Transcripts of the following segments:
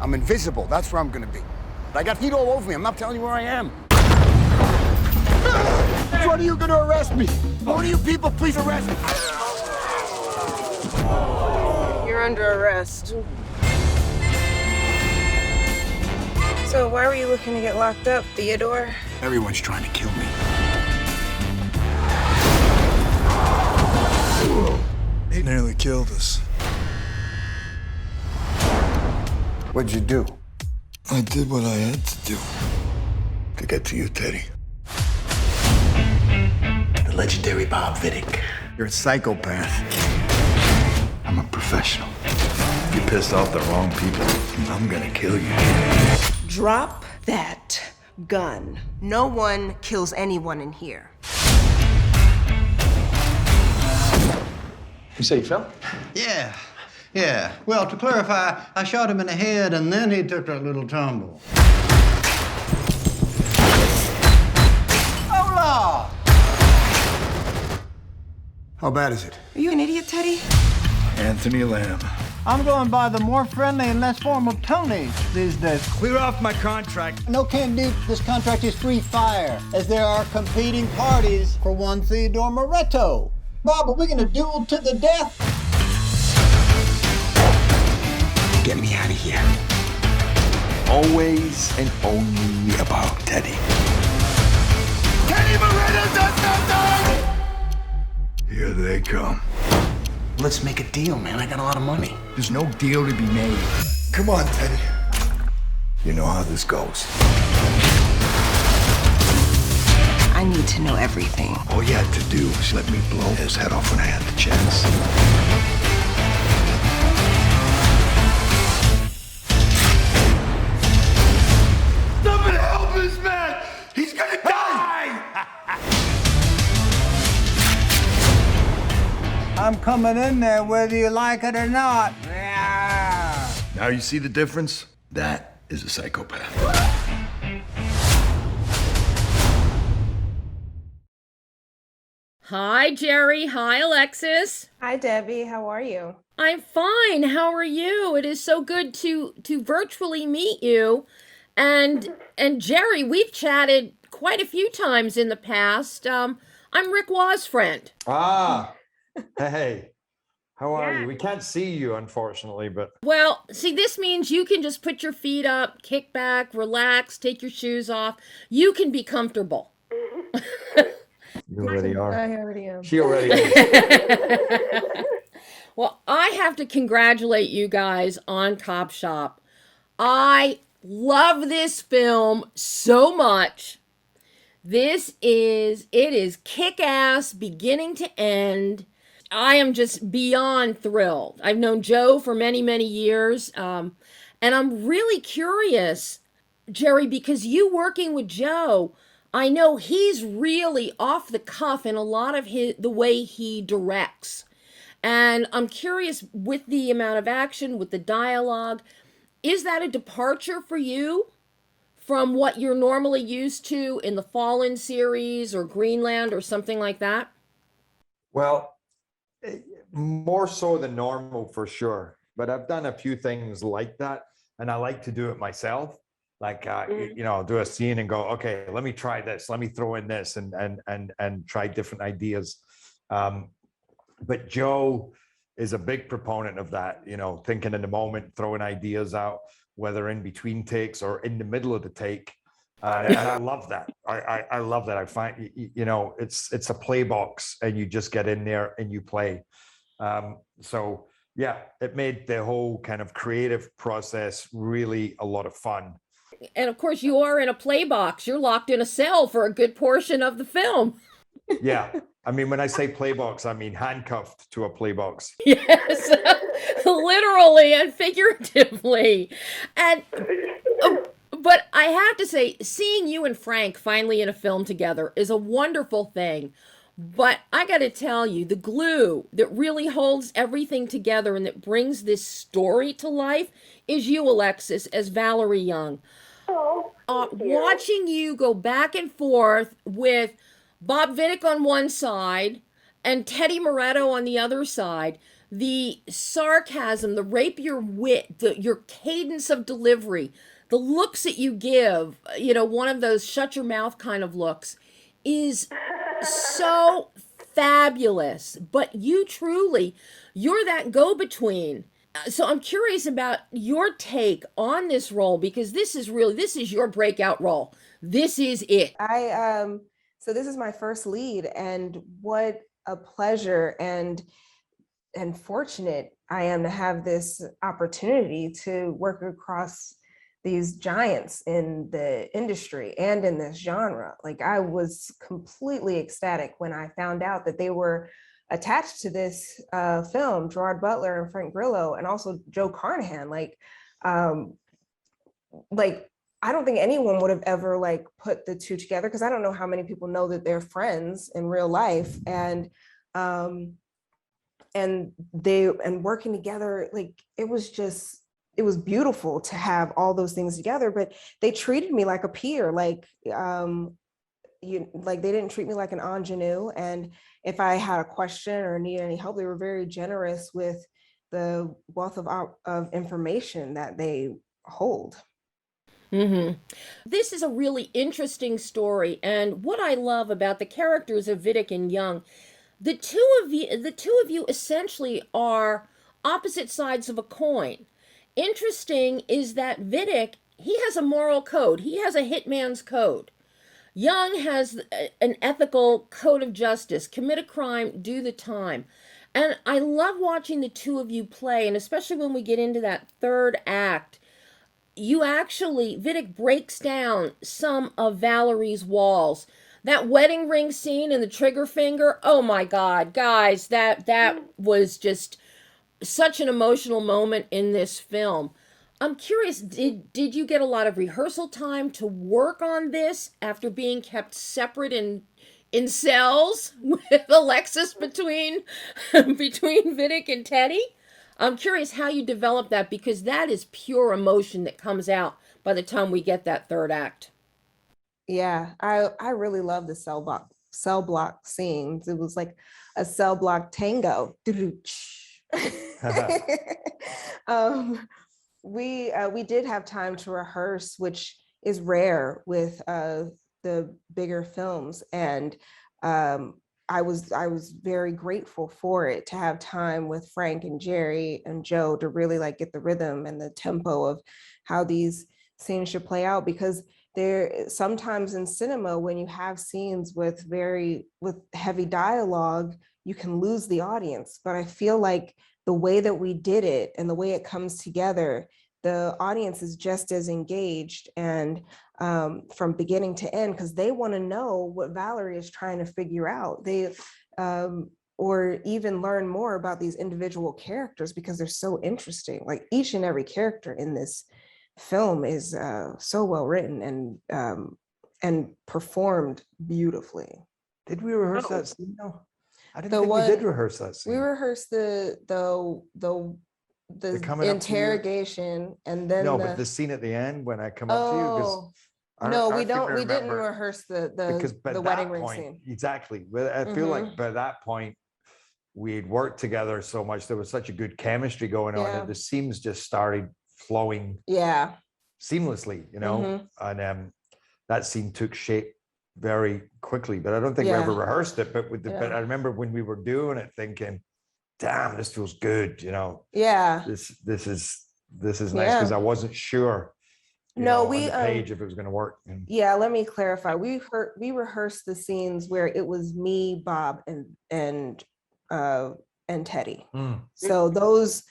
I'm invisible. That's where I'm gonna be. But I got heat all over me. I'm not telling you where I am. When are you gonna arrest me? One of you people, please arrest me. You're under arrest. So why were you looking to get locked up, Theodore? Everyone's trying to kill me. He nearly killed us. What'd you do? I did what I had to do. To get to you, Teddy. The legendary Bob Vidic. You're a psychopath. I'm a professional. If you pissed off the wrong people, I'm gonna kill you. Drop that gun. No one kills anyone in here. You say you fell? Yeah. Well, to clarify, I shot him in the head and then he took that little tumble. Hola! How bad is it? Are you an idiot, Teddy? Anthony Lamb. I'm going by the more friendly and less formal Tony these days. Clear off my contract. No can do. This contract is free fire, as there are competing parties for one Theodore Moretto. Bob, are we gonna duel to the death? Get me out of here. Always and only about Teddy. Teddy Moretto does nothing! Here they come. Let's make a deal, man. I got a lot of money. There's no deal to be made. Come on, Teddy. You know how this goes. I need to know everything. All you had to do was let me blow his head off when I had the chance. Somebody help this man! He's gonna die! I'm coming in there whether you like it or not. Now you see the difference? That is a psychopath. Hi, Jerry. Hi, Alexis. Hi, Debbie. How are you? I'm fine. How are you? It is so good to virtually meet you. And Jerry, we've chatted quite a few times in the past. I'm Rick Waugh's friend. Ah, hey, how are you? We can't see you, unfortunately, but... Well, see, this means you can just put your feet up, kick back, relax, take your shoes off. You can be comfortable. You already are. I already am. She already is. Well, I have to congratulate you guys on Copshop. I love this film so much. It is kick-ass beginning to end. I am just beyond thrilled. I've known Joe for many, many years. And I'm really curious, Jerry, because you working with Joe, I know he's really off the cuff in a lot of the way he directs. And I'm curious, with the amount of action, with the dialogue, is that a departure for you from what you're normally used to in the Fallen series or Greenland or something like that? Well, more so than normal for sure. But I've done a few things like that, and I like to do it myself. Like, you know, do a scene and go, okay, let me try this. Let me throw in this and try different ideas. But Joe is a big proponent of that, you know, thinking in the moment, throwing ideas out, whether in between takes or in the middle of the take. And I love that. I love that. I find, you know, it's a play box and you just get in there and you play. So yeah, it made the whole kind of creative process really a lot of fun. And of course, you are in a play box. You're locked in a cell for a good portion of the film. Yeah. I mean, when I say play box, I mean handcuffed to a play box. Yes, literally and figuratively. And I have to say, seeing you and Frank finally in a film together is a wonderful thing. But I got to tell you, the glue that really holds everything together and that brings this story to life is you, Alexis, as Valerie Young. Watching you go back and forth with Bob Vidic on one side and Teddy Moretto on the other side, the sarcasm, the rapier wit, your cadence of delivery, the looks that you give, one of those shut your mouth kind of looks, is so fabulous. But you're that go-between. So I'm curious about your take on this role, because this is your breakout role. This is it. So this is my first lead, and what a pleasure and fortunate I am to have this opportunity to work across these giants in the industry and in this genre. Like, I was completely ecstatic when I found out that they were attached to this film, GERARD Butler and Frank Grillo, and also Joe Carnahan. I don't think anyone would have ever put the two together, because I don't know how many people know that they're friends in real life, and working together, it was beautiful to have all those things together. But they treated me like a peer, they didn't treat me like an ingenue. And if I had a question or needed any help, they were very generous with the wealth of information that they hold. Mm-hmm. This is a really interesting story, and what I love about the characters of Vidic and Young, the two of you essentially are opposite sides of a coin. Interesting is that Vidic, he has a moral code. He has a hitman's code. Young has an ethical code of justice. Commit a crime, do the time. And I love watching the two of you play, and especially when we get into that third act, Vidic breaks down some of Valerie's walls. That wedding ring scene and the trigger finger, oh my God, guys, that was just such an emotional moment in this film. I'm curious, did you get a lot of rehearsal time to work on this after being kept separate in cells with Alexis between Vidic and Teddy? I'm curious how you develop that, because that is pure emotion that comes out by the time we get that third act. Yeah, I really love the cell block scenes. It was like a cell block tango. We did have time to rehearse, which is rare with the bigger films, and I was very grateful for it, to have time with Frank and Jerry and Joe to really get the rhythm and the tempo of how these scenes should play out, because there sometimes in cinema, when you have scenes with heavy dialogue, you can lose the audience. But I feel like the way that we did it and the way it comes together, the audience is just as engaged, and from beginning to end, because they want to know what Valerie is trying to figure out. They or even learn more about these individual characters, because they're so interesting. Like, each and every character in this film is so well written and performed beautifully. Did we rehearse that scene? No, I didn't think we did rehearse that scene. We rehearsed the interrogation, and then but the scene at the end when I come up to you, because we didn't rehearse the wedding ring scene. Exactly. I feel like by that point we'd worked together so much, there was such a good chemistry going on, and the scenes just started flowing seamlessly, and that scene took shape very quickly. But I don't think we ever rehearsed it. But but I remember when we were doing it thinking, damn, this feels good, this is nice, because I wasn't sure on the page if it was going to work. Let me clarify. We rehearsed the scenes where it was me, Bob, and Teddy. So those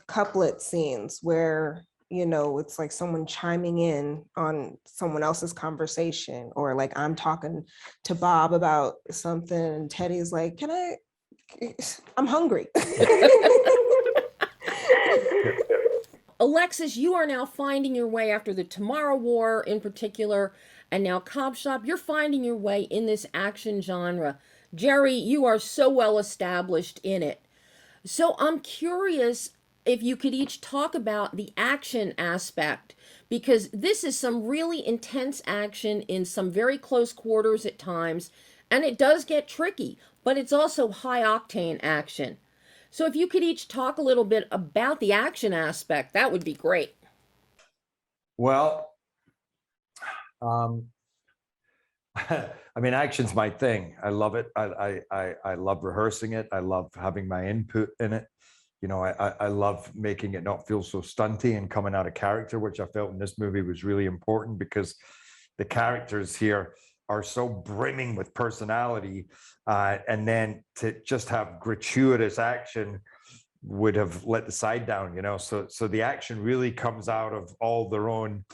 couplet scenes where it's like someone chiming in on someone else's conversation, or like I'm talking to Bob about something and Teddy's like, I'm hungry. Alexis, you are now finding your way after the Tomorrow War in particular, and now Copshop. You're finding your way in this action genre. Jerry, you are so well established in it. So I'm curious if you could each talk about the action aspect, because this is some really intense action in some very close quarters at times, and it does get tricky, but it's also high octane action. So if you could each talk a little bit about the action aspect, that would be great. Well, I mean, action's my thing. I love it. I love rehearsing it. I love having my input in it. You know, I love making it not feel so stunty and coming out of character, which I felt in this movie was really important because the characters here are so brimming with personality. And then to just have gratuitous action would have let the side down, you know. So the action really comes out of all their own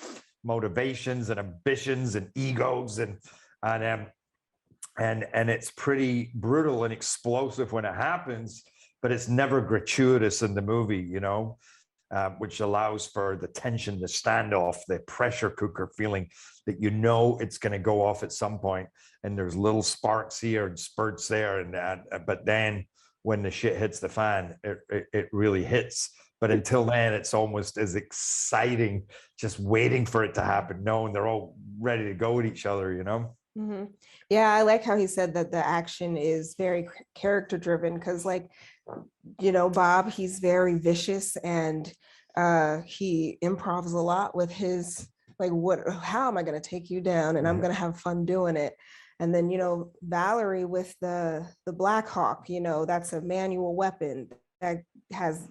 motivations and ambitions and egos and it's pretty brutal and explosive when it happens, but it's never gratuitous in the movie, you know, which allows for the tension, the standoff, the pressure cooker feeling that you know it's going to go off at some point, and there's little sparks here and spurts there, and but then when the shit hits the fan, it really hits. But until then, it's almost as exciting, just waiting for it to happen, knowing they're all ready to go at each other, you know? Mm-hmm. Yeah, I like how he said that the action is very character driven because, like, you know, Bob, he's very vicious and he improvs a lot with his, like, how am I going to take you down? And I'm going to have fun doing it. And then, you know, Valerie with the Black Hawk, you know, that's a manual weapon that has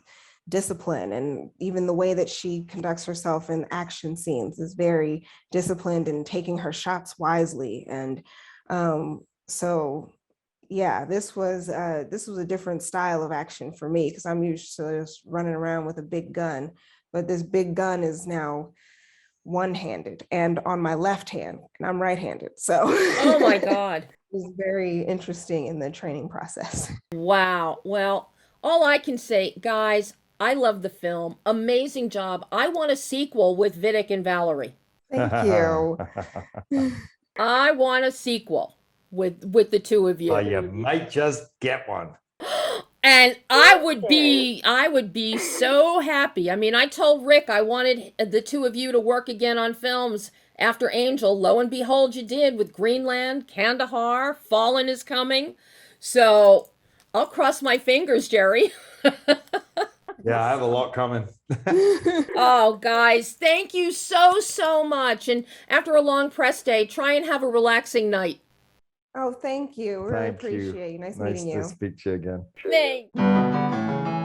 discipline, and even the way that she conducts herself in action scenes is very disciplined and taking her shots wisely. And so yeah, this was a different style of action for me because I'm used to just running around with a big gun, but this big gun is now one-handed and on my left hand, and I'm right-handed. So Oh my God. it was very interesting in the training process. Wow. Well, all I can say, guys, I love the film. Amazing job. I want a sequel with Vidic and Valerie. Thank you. I want a sequel with the two of you. You might just get one. And I would be so happy. I mean, I told Rick I wanted the two of you to work again on films after Angel. Lo and behold, you did with Greenland, Kandahar, Fallen is coming. So I'll cross my fingers, Jerry. Yeah, I have a lot coming. Oh, guys, thank you so much. And after a long press day, try and have a relaxing night. Oh, thank you. Really Thank you. appreciate you. Nice Nice meeting to you. speak to you again. Thanks.